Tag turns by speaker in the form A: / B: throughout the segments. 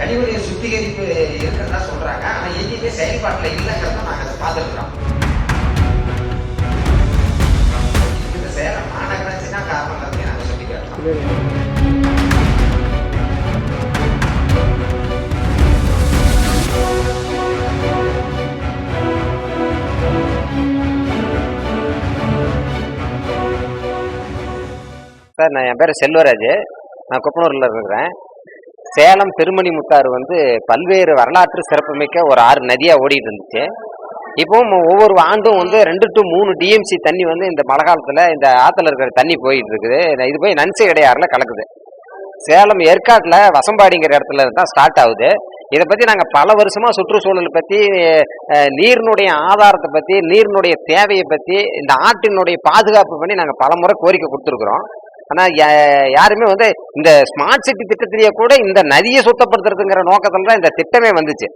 A: கழிவுநீர் சுத்திகரிப்பு இருக்கிறதா சொல்றாங்க. ஆனா எங்கேயுமே செயல்பாட்டில் இல்லைங்கிறத நாங்கள் அதை பார்த்துருக்கிறோம். இந்த சேலம் மாநகராட்சி தான் காரணம் நாங்கள் சொல்லி கேட்டோம்.
B: சார், என் பேர் செல்வராஜ். நான் குப்பனூரில் இருக்கிறேன். சேலம் திருமணி முத்தாறு பல்வேறு வரலாற்று சிறப்புமிக்க ஒரு 6 நதியாக ஓடிட்டு இருந்துச்சு. இப்போவும் ஒவ்வொரு ஆண்டும் 2 to 3 டிஎம்சி தண்ணி இந்த மழை காலத்தில் இந்த ஆற்றுல இருக்கிற தண்ணி போயிட்டு இருக்குது. இது போய் நன்சை இடையாறில் கலக்குது. சேலம் ஏற்காட்டில் வசம்பாடிங்கிற இடத்துல தான் ஸ்டார்ட் ஆகுது. இதை பற்றி நாங்கள் பல வருஷமாக சுற்றுச்சூழல் பற்றி, நீரினுடைய ஆதாரத்தை பற்றி, நீரினுடைய தேவையை பற்றி, இந்த ஆற்றினுடைய பாதுகாப்பு பண்ணி நாங்கள் பல முறை கோரிக்கை கொடுத்துருக்குறோம். ஆனால் யாருமே இந்த ஸ்மார்ட் சிட்டி திட்டத்திலேயே கூட இந்த நதியை சுத்தப்படுத்துறதுங்கிற நோக்கத்தில் தான் இந்த திட்டமே வந்துச்சு.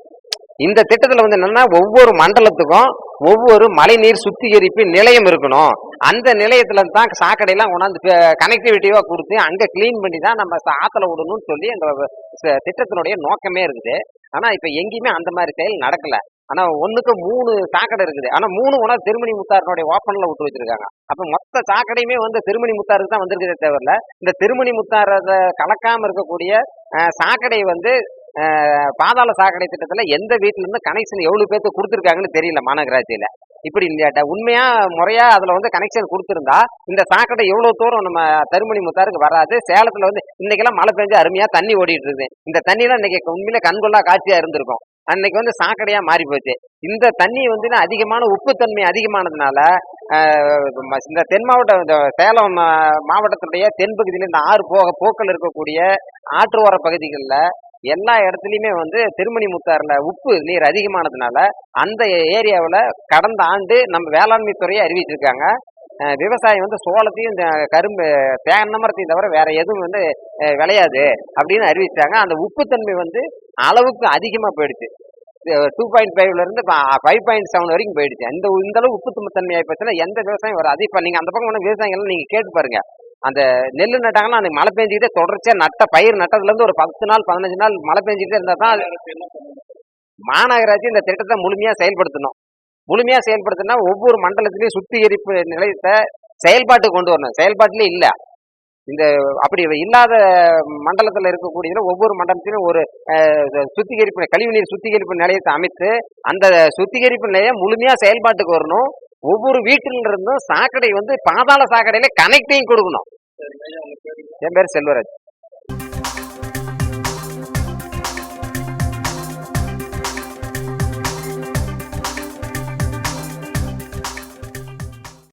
B: இந்த திட்டத்தில் என்னன்னா, ஒவ்வொரு மண்டலத்துக்கும் ஒவ்வொரு மழைநீர் சுத்திகரிப்பு நிலையம் இருக்கணும். அந்த நிலையத்துல தான் சாக்கடையெல்லாம் கொண்டாந்து கனெக்டிவிட்டிவா கொடுத்து அங்கே கிளீன் பண்ணி தான் நம்ம ஆற்றுல விடணும்னு சொல்லி அந்த திட்டத்தினுடைய நோக்கமே இருக்குது. ஆனால் இப்போ எங்கேயுமே அந்த மாதிரி செயல் நடக்கல. ஆனா 1க்கு 3 சாக்கடை இருக்குது. ஆனா 3 கூட திருமணி முத்தாருடைய ஓப்பன்ல விட்டு வச்சிருக்காங்க. அப்ப மொத்த சாக்கடையுமே திருமணி முத்தாருக்கு தான் வந்திருக்கிறதே தவிர இந்த திருமணி முத்தாரத கலக்காம இருக்கக்கூடிய சாக்கடை பாதாள சாக்கடை திட்டத்துல எந்த வீட்டுல இருந்து கனெக்ஷன் எவ்வளவு பேருக்கு கொடுத்துருக்காங்கன்னு தெரியல மாநகராட்சியில. இப்படி உண்மையா முறையா அதுல கனெக்ஷன் கொடுத்துருந்தா இந்த சாக்கடை எவ்வளவு தூரம் நம்ம திருமணி முத்தாருக்கு வராது. சேலத்துல இன்னைக்கெல்லாம் மழை பெஞ்சு அருமையா தண்ணி ஓடிட்டு இருக்கு. இந்த தண்ணிலாம் இன்னைக்கு உண்மையிலே கண்கொள்ளா காட்சியா இருந்திருக்கும். அன்னைக்கு சாக்கடையா மாறி போச்சு. இந்த தண்ணி அதிகமான உப்புத்தன்மை அதிகமானதுனால இந்த தென் மாவட்டம், இந்த சேலம் மாவட்டத்தினுடைய தென்பகுதியில இந்த ஆறு போக்கள் இருக்கக்கூடிய ஆற்றோர பகுதிகளில் எல்லா இடத்துலையுமே திருமணி முத்தாறுல உப்பு நீர் அதிகமானதுனால அந்த ஏரியாவில் கடந்த ஆண்டு நம்ம வேளாண்மை துறையை அறிவிச்சிருக்காங்க. விவசாயம் சோளத்தையும் இந்த கரும்பு தென்னமரத்தையும் தவிர வேற எதுவும் விளையாது அப்படின்னு அறிவிச்சாங்க. அந்த உப்புத்தன்மை அளவுக்கு அதிகமாக போயிடுச்சு. 2.5 இருந்து 5.7 வரைக்கும் போயிடுச்சு. இந்த அளவு உப்பு தன்மை ஆயிப்போச்சுன்னா எந்த விவசாயம் வராது. இப்போ நீங்க அந்த பக்கம் விவசாயிகள் நீங்க கேட்டு பாருங்க. அந்த நெல் நட்டாங்கன்னா அந்த மழை பெஞ்சிக்கிட்டே தொடர்ச்சியா பயிர் நட்டதுல இருந்து ஒரு 10 நாள் 15 நாள் மழை பெஞ்சிக்கிட்டே இருந்தா தான் மாநகராட்சி இந்த திட்டத்தை முழுமையா செயல்படுத்தணும். முழுமையா செயல்படுத்தினா ஒவ்வொரு மண்டலத்திலையும் சுத்திகரிப்பு நிலையத்தை செயல்பாட்டு கொண்டு வரணும். செயல்பாட்டிலே இல்ல. இந்த அப்படி இல்லாத மண்டலத்தில் இருக்கக்கூடிய ஒவ்வொரு மண்டலத்திலும் ஒரு சுத்திகரிப்பு கழிவுநீர் சுத்திகரிப்பு நிலையத்தை அமைத்து அந்த சுத்திகரிப்பு நிலையம் முழுமையா செயல்பாட்டுக்கு வரணும். ஒவ்வொரு வீட்டில இருந்தும் சாக்கடை பாதாள சாக்கடையில கனெக்டையும் கொடுக்கணும். என் பேர் செல்வராஜ்.